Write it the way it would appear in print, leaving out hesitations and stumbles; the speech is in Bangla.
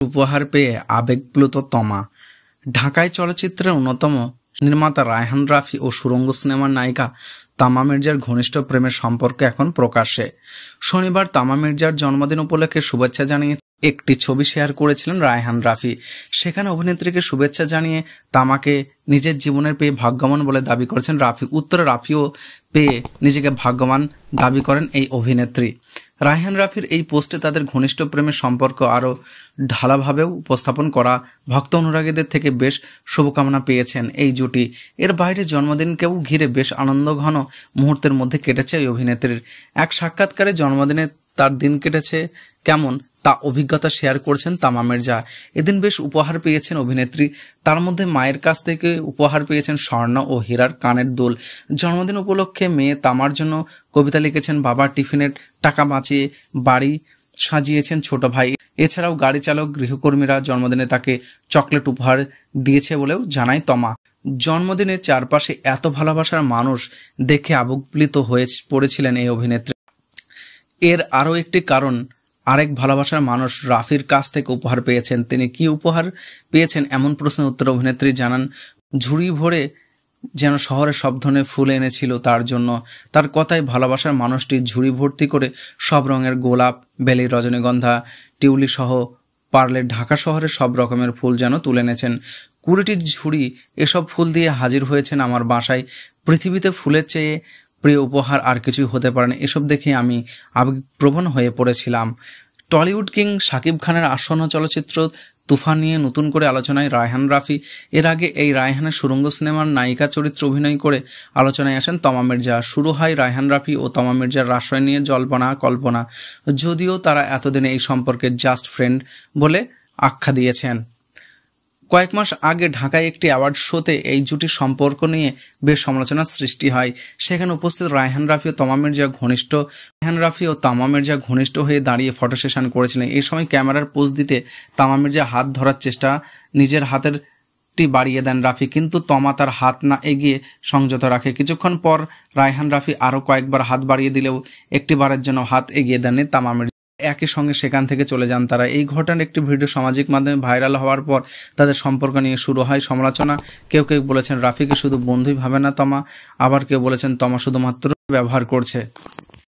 উপহার পেয়ে আবেগপ্লুত তমা। ঢাকায় চলচ্চিত্রের অন্যতম নির্মাতা রায়হান রাফি ও সুরঙ্গ সিনেমার নায়িকা তামা মির্জার ঘনিষ্ঠ প্রেমের সম্পর্ক এখন প্রকাশ্যে। শনিবার তামা মির্জার জন্মদিন উপলক্ষে শুভেচ্ছা জানিয়ে একটি ছবি শেয়ার করেছিলেন রায়হান রাফি। সেখানে অভিনেত্রীকে শুভেচ্ছা জানিয়ে তামাকে নিজের জীবনের পেয়ে ভাগ্যবান বলে দাবি করেছেন রাফি। উত্তরে রাফিও পেয়ে নিজেকে ভাগ্যবান দাবি করেন এই অভিনেত্রী। রায়হান রাফির এই পোস্টে তাদের ঘনিষ্ঠ প্রেমের সম্পর্ক আরও ঢালাভাবেও উপস্থাপন করা ভক্ত অনুরাগীদের থেকে বেশ শুভকামনা পেয়েছেন এই জুটি। এর বাইরে জন্মদিনকেও ঘিরে বেশ আনন্দঘন মুহূর্তের মধ্যে কেটেছে এই অভিনেত্রীর। এক সাক্ষাৎকারে জন্মদিনে তার দিন কেটেছে কেমন তা অভিজ্ঞতা শেয়ার করেছেন তামা মির্জা। এদিন বেশ উপহার পেয়েছেন অভিনেত্রী। তার মধ্যে মায়ের কাছ থেকে উপহার পেয়েছেন স্বর্ণ ও হীরার কানের দুল। জন্মদিন উপলক্ষে মেয়ে তামার জন্য কবিতা লিখেছেন বাবা, টিফিনের টাকা বাঁচিয়ে বাড়ি সাজিয়েছেন ছোট ভাই। এছাড়াও গাড়ি চালক গৃহকর্মীরা জন্মদিনে তাকে চকলেট উপহার দিয়েছে বলেও জানায় তমা। জন্মদিনে চারপাশে এত ভালোবাসার মানুষ দেখে আবেগপ্লুত হয়ে পড়েছিলেন এই অভিনেত্রী। এর আরও একটি কারণ, আরেক ভালোবাসার মানুষ রাফির কাছ থেকে উপহার পেয়েছেন। তিনি কি উপহার পেয়েছেন এমন প্রশ্নের উত্তরে অভিনেত্রী জানান, ঝুড়ি ভরে যেন শহরে সব ধরনের ফুল এনেছিল তার জন্য। তার কথায় ভালোবাসার মানুষটি ঝুড়ি ভর্তি করে সব রঙের গোলাপ, বেলি, রজনীগন্ধা, টিউলি সহ পারলে ঢাকা শহরে সব রকমের ফুল যেন তুলে এনেছেন। 20টি ঝুড়ি এসব ফুল দিয়ে হাজির হয়েছেন আমার বাসায়। পৃথিবীতে ফুলের চেয়ে প্রিয় উপহার আর কিছুই হতে পারে না। এসব দেখে আমি আবেগপ্রবণ হয়ে পড়েছিলাম। টলিউড কিং শাকিব খানের আসন্ন চলচ্চিত্র তুফান নিয়ে নতুন করে আলোচনায় রায়হান রাফি। এর আগে এই রায়হানের সুরঙ্গ সিনেমার নায়িকা চরিত্রে অভিনয় করে আলোচনায় আসেন তমা মির্জা। শুরু হয় রায়হান রাফি ও তমা মির্জার রাশয় নিয়ে জল্পনা কল্পনা, যদিও তারা এতদিনে এই সম্পর্কে জাস্ট ফ্রেন্ড বলে আখ্যা দিয়েছেন। কয়েক মাস আগে ঢাকায় একটি অ্যাওয়ার্ড শোতে এই জুটির সম্পর্ক নিয়ে বেশ সমালোচনার সৃষ্টি হয়। সেখানে উপস্থিত রায়হান রাফি ও তমা মির্জা ঘনিষ্ঠ হয়ে দাঁড়িয়ে ফটো সেশন করেছিলেন। এই সময় ক্যামেরার পোজ দিতে তমা মির্জা হাত ধরার চেষ্টা নিজের হাতের বাড়িয়ে দেন রাফি, কিন্তু তমা তার হাত না এগিয়ে সংযত রাখে। কিছুক্ষণ পর রায়হান রাফি আরও কয়েকবার হাত বাড়িয়ে দিলেও একটি বারের জন্য হাত এগিয়ে দেননি তমা মির্জা। একই সঙ্গে সেখান থেকে চলে যান তারা। এই ঘটনার একটি ভিডিও সামাজিক মাধ্যমে ভাইরাল হওয়ার পর তাদের সম্পর্ক নিয়ে শুরু হয় সমালোচনা। কেউ কেউ বলেছেন রাফিকে শুধু বন্ধুই ভাবে না তমা, আবার কেউ বলেছেন তমা শুধুমাত্র ব্যবহার করছে।